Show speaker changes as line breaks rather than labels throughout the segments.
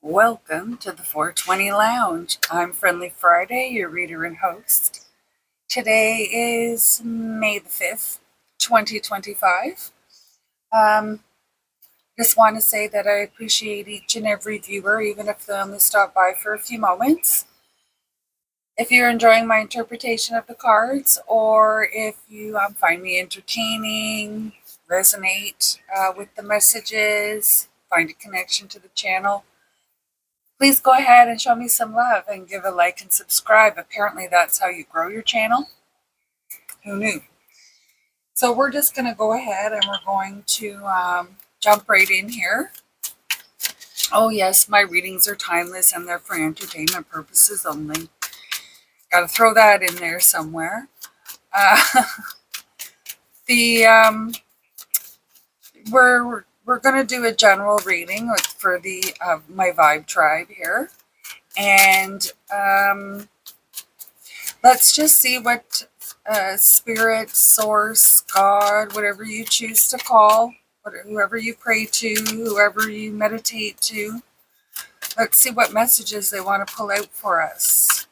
Welcome to the 420 Lounge. I'm Friendly Friday, your reader and host. Today is May the 5th, 2025. Um, just want to say that I appreciate each and every viewer, even if they only stop by for a few moments. If you're enjoying my interpretation of the cards, or if you find me entertaining, resonate with the messages, find a connection to the channel, please go ahead and show me some love and give a like and subscribe. Apparently that's how you grow your channel. Who knew? So we're just going to go ahead and we're going to jump right in here. Oh yes, my readings are timeless and they're for entertainment purposes only. Got to throw that in there somewhere. Uh, the we're going to do a general reading for the my vibe tribe here, and let's just see what spirit, source, God, whatever you choose to call, whoever you pray to, whoever you meditate to. Let's see what messages they want to pull out for us.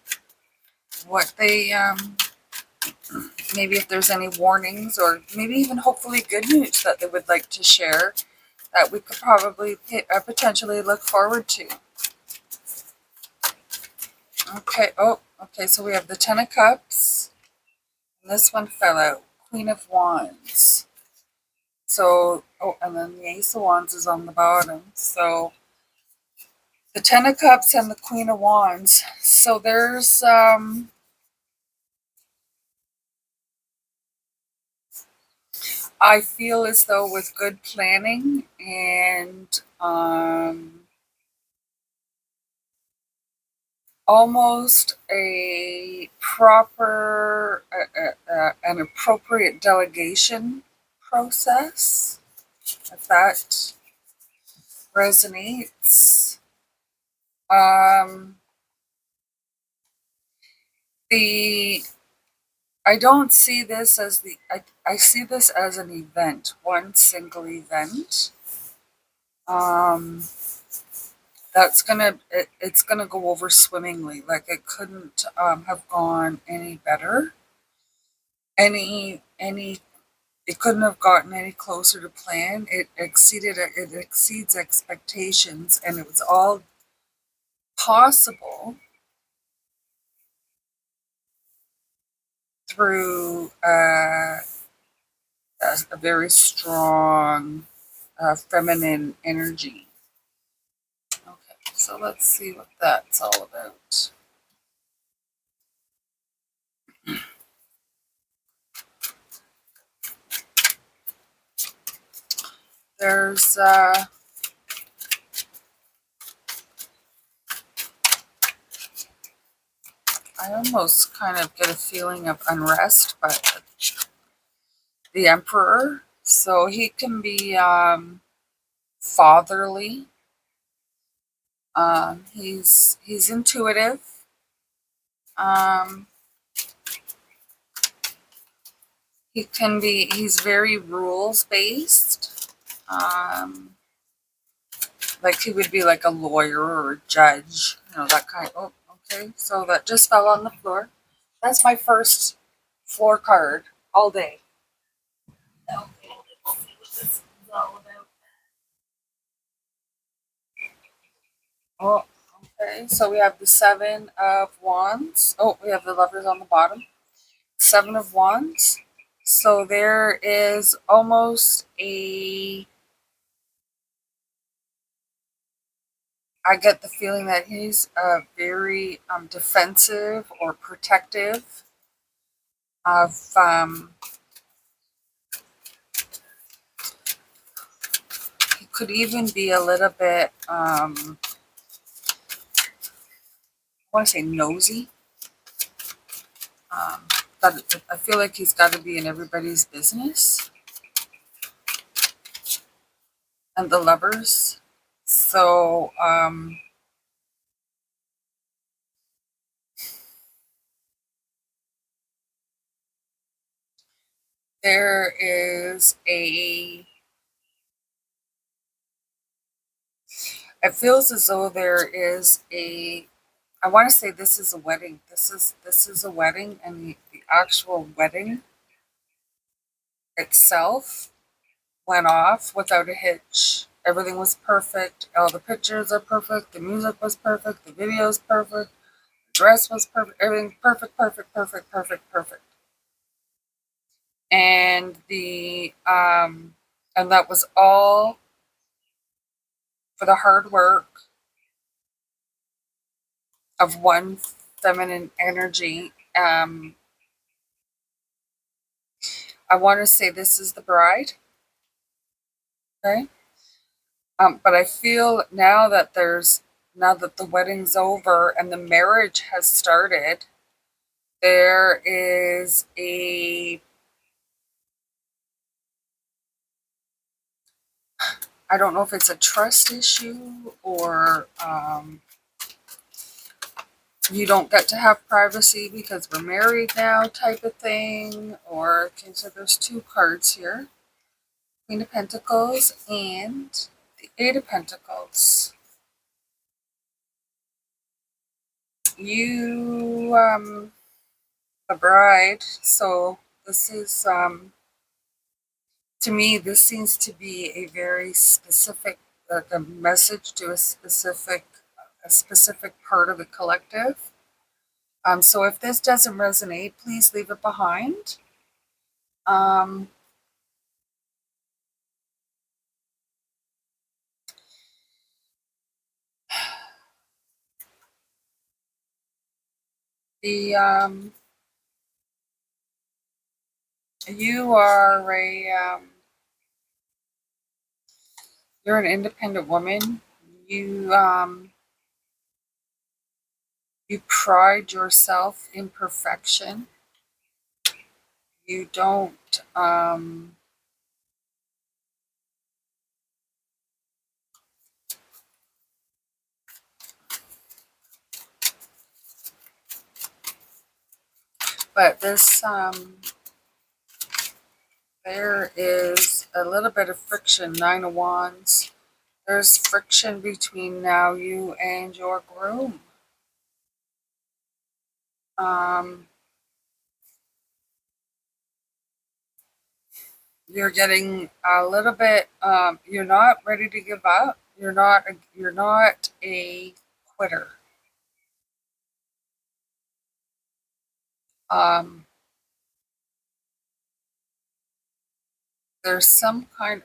What they, maybe if there's any warnings or maybe even hopefully good news that they would like to share that we could probably potentially look forward to. Okay, okay, so we have the Ten of Cups. And this one fell out. Queen of Wands. So, and then the Ace of Wands is on the bottom. So, the Ten of Cups and the Queen of Wands. So there's, I feel as though with good planning and almost a proper, an appropriate delegation process, if that resonates. The I don't see this as I see this as an event, one single event. That's it's gonna go over swimmingly. Like it couldn't have gone any better. It couldn't have gotten any closer to plan. It exceeds expectations, and it was all possible through a very strong feminine energy. Okay, so let's see what that's all about. There's, I almost kind of get a feeling of unrest, but the Emperor, so he can be fatherly. He's intuitive. Um, he's very rules based. Like he would be like a lawyer or a judge, that kind. Oh, okay. So that just fell on the floor. That's my first floor card all day. Okay, let's see what this is all about. Oh, okay. So we have the Seven of Wands. Oh, we have the Lovers on the bottom. Seven of Wands. So there is almost I get the feeling that he's very defensive or protective of, he could even be a little bit, I want to say nosy. But I feel like he's got to be in everybody's business. And the Lovers. So, there is It feels as though there is a, I want to say this is a wedding. This is a wedding, and the actual wedding itself went off without a hitch. Everything was perfect. All the pictures are perfect. The music was perfect. The video is perfect. The dress was perfect. Everything perfect, perfect, perfect, perfect, perfect. And and that was all for the hard work of one feminine energy. I want to say this is the bride, okay? But I feel now that the wedding's over and the marriage has started, there is a, I don't know if it's a trust issue or you don't get to have privacy because we're married now type of thing. Or, okay, so there's two cards here. Queen of Pentacles and the Eight of Pentacles. You, the bride, so this is, to me, this seems to be a very specific, a message to a specific part of the collective. So if this doesn't resonate, please leave it behind. Um, the you are you're an independent woman. You you pride yourself in perfection. You don't but this there is a little bit of friction. Nine of Wands. There's friction between now you and your groom. Um, you're getting a little bit. You're not ready to give up. You're not a quitter. Um, there's some kind.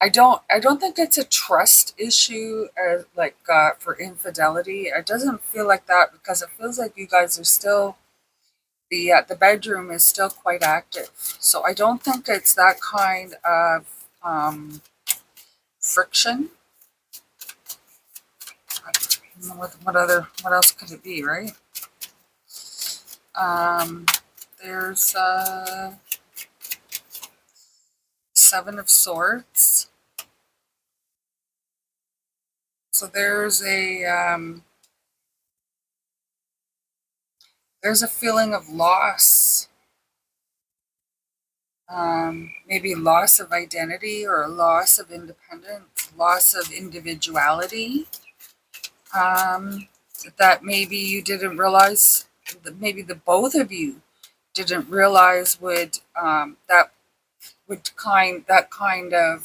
I don't think it's a trust issue, like for infidelity. It doesn't feel like that because it feels like you guys are still, the bedroom is still quite active. So I don't think it's that kind of friction. I don't know what else could it be, right? Um, there's Seven of Swords. So there's a feeling of loss, maybe loss of identity or loss of independence, loss of individuality, um, that maybe you didn't realize, that maybe the both of you didn't realize would, that kind of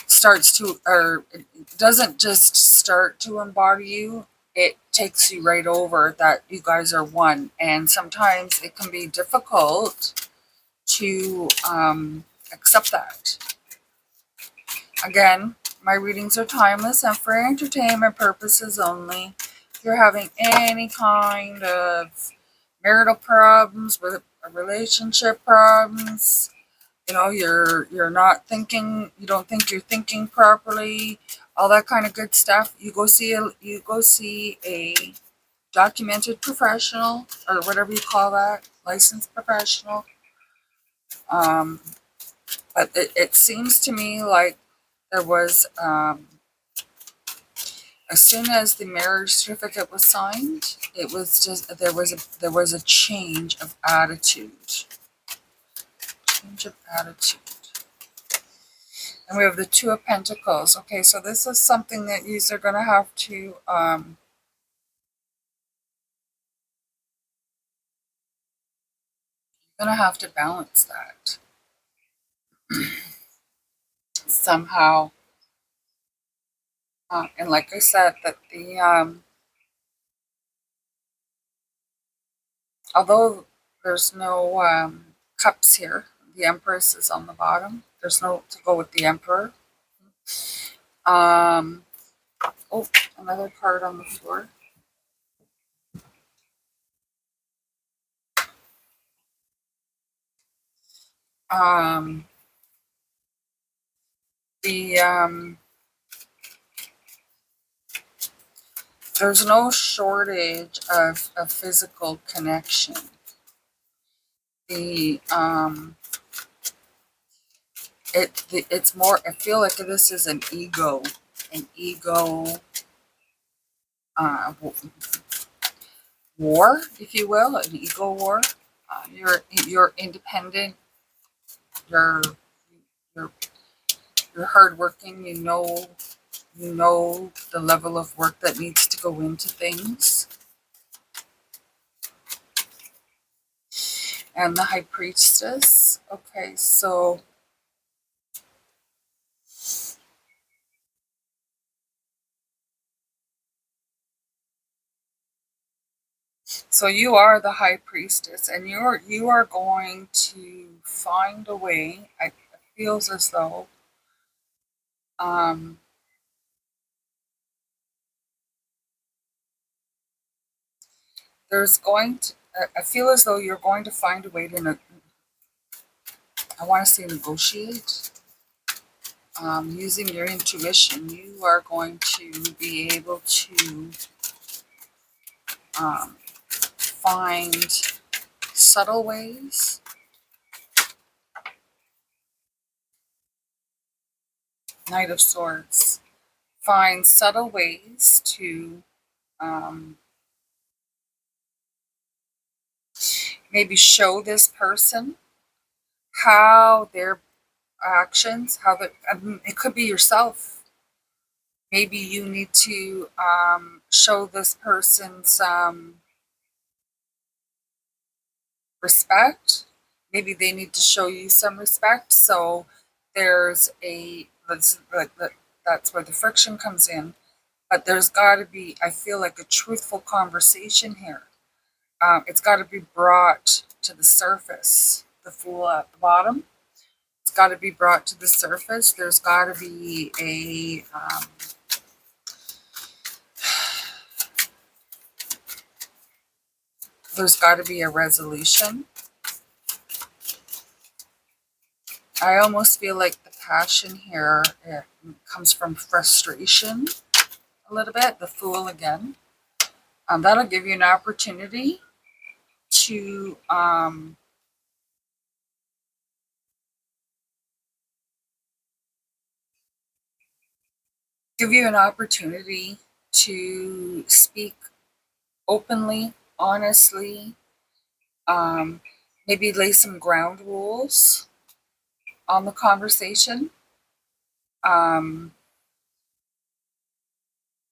starts to, or it doesn't just start to embody you, it takes you right over, that you guys are one. And sometimes it can be difficult to accept that. Again, my readings are timeless and for entertainment purposes only. If you're having any kind of marital problems, with relationship problems, you're not thinking, you don't think you're thinking properly, all that kind of good stuff, you go see a documented professional, or whatever you call that, licensed professional. Um, but it seems to me like there was, as soon as the marriage certificate was signed, it was just, there was a change of attitude. Change of attitude. And we have the Two of Pentacles. Okay, so this is something that you are going to have to balance that somehow. And like I said, that the although there's no cups here, the Empress is on the bottom. There's no to go with the Emperor. Oh, another card on the floor. Um, the There's no shortage of physical connection. The it's more. I feel like this is an ego uh, war, if you will, an ego war. You're independent. You're you're you're hardworking. You know the level of work that needs to go into things. And the High Priestess. Okay, so you are the High Priestess, and you are going to find a way. It feels as though um, there's going to. I feel as though you're going to find a way to. I want to say negotiate. Using your intuition, you are going to be able to find subtle ways. Knight of Swords. Find subtle ways to maybe show this person how their actions, it could be yourself. Maybe you need to show this person's respect. Maybe they need to show you some respect. So there's that's where the friction comes in. But there's got to be, I feel like, a truthful conversation here. It's got to be brought to the surface. The Fool at the bottom. It's got to be brought to the surface. There's got to be a resolution. I almost feel like the passion here, it comes from frustration a little bit. The Fool again. That'll give you an opportunity to speak openly, honestly, maybe lay some ground rules on the conversation. Um,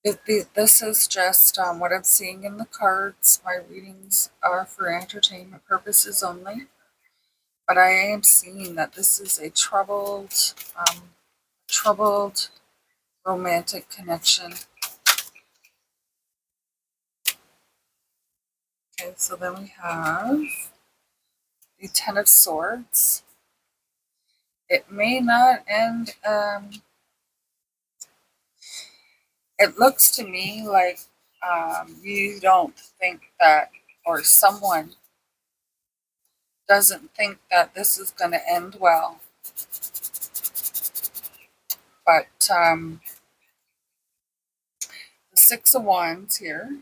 this is just what I'm seeing in the cards. My readings are for entertainment purposes only. But I am seeing that this is a troubled romantic connection. Okay, so then we have the Ten of Swords. It may not end. It looks to me like you don't think that, or someone doesn't think that this is going to end well. But the Six of Wands here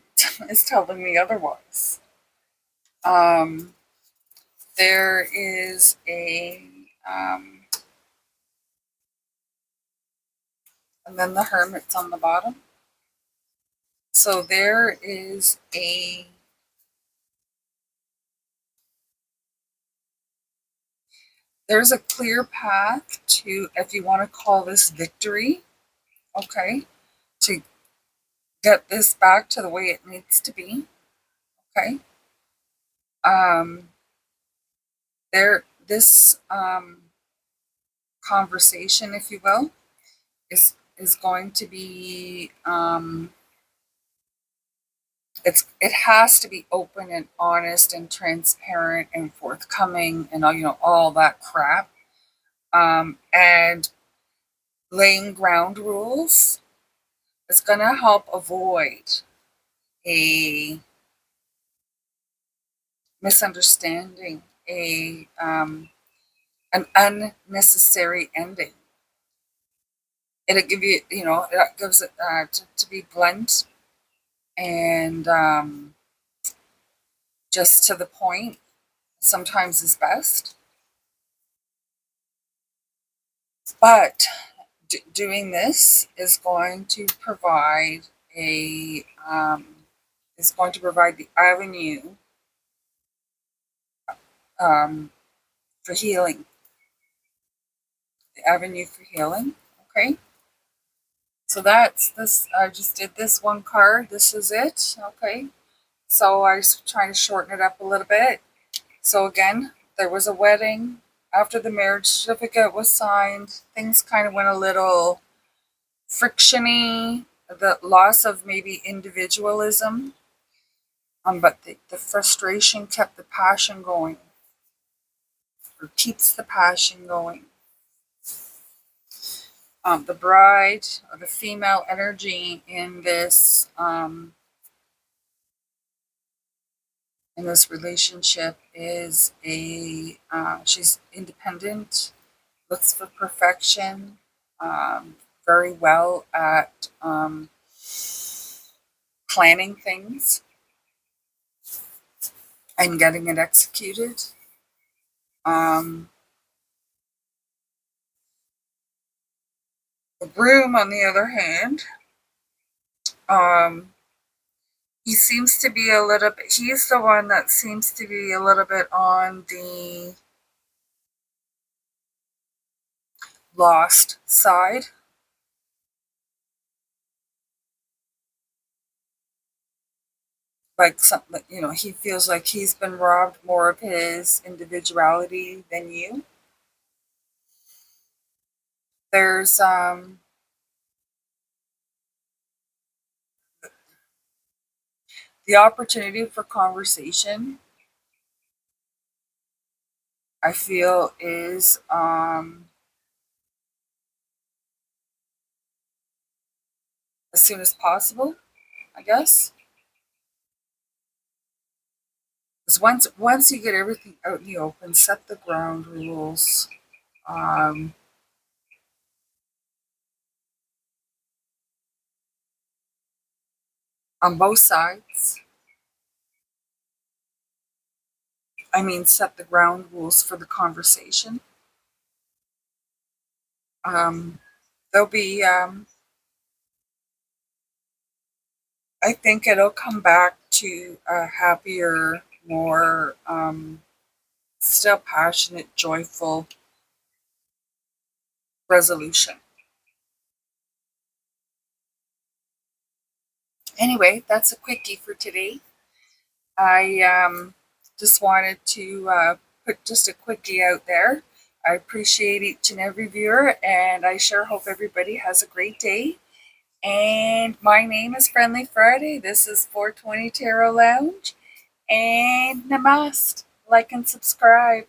is telling me otherwise. There is and then the Hermit's on the bottom. So there is there's a clear path to, if you want to call this victory, okay, to get this back to the way it needs to be, okay. Um, this conversation, if you will, is going to be it has to be open and honest and transparent and forthcoming and all that crap, and laying ground rules is going to help avoid a misunderstanding, a an unnecessary ending. It'll give you, it gives it to be blunt and just to the point. Sometimes is best, but doing this a is going to provide the avenue um, for healing. The avenue for healing. Okay. So that's this. I just did this one card. This is it. Okay. So I was trying to shorten it up a little bit. So again, there was a wedding. After the marriage certificate was signed, things kind of went a little frictiony. The loss of maybe individualism, but the frustration kept the passion going, or keeps the passion going. The bride, or the female energy in this relationship is she's independent, looks for perfection, very well at planning things and getting it executed. The groom, on the other hand, um, he's the one that seems to be a little bit on the lost side. Like something, he feels like he's been robbed more of his individuality than you. There's the opportunity for conversation, I feel, is as soon as possible, I guess. Because once you get everything out in the open, set the ground rules, um, on both sides. I mean, set the ground rules for the conversation. There'll be, I think it'll come back to a happier, more still passionate, joyful resolution. Anyway, that's a quickie for today. I just wanted to put just a quickie out there. I appreciate each and every viewer, and I sure hope everybody has a great day. And my name is Friendly Friday. This is 420 Tarot Lounge. And namaste. Like and subscribe.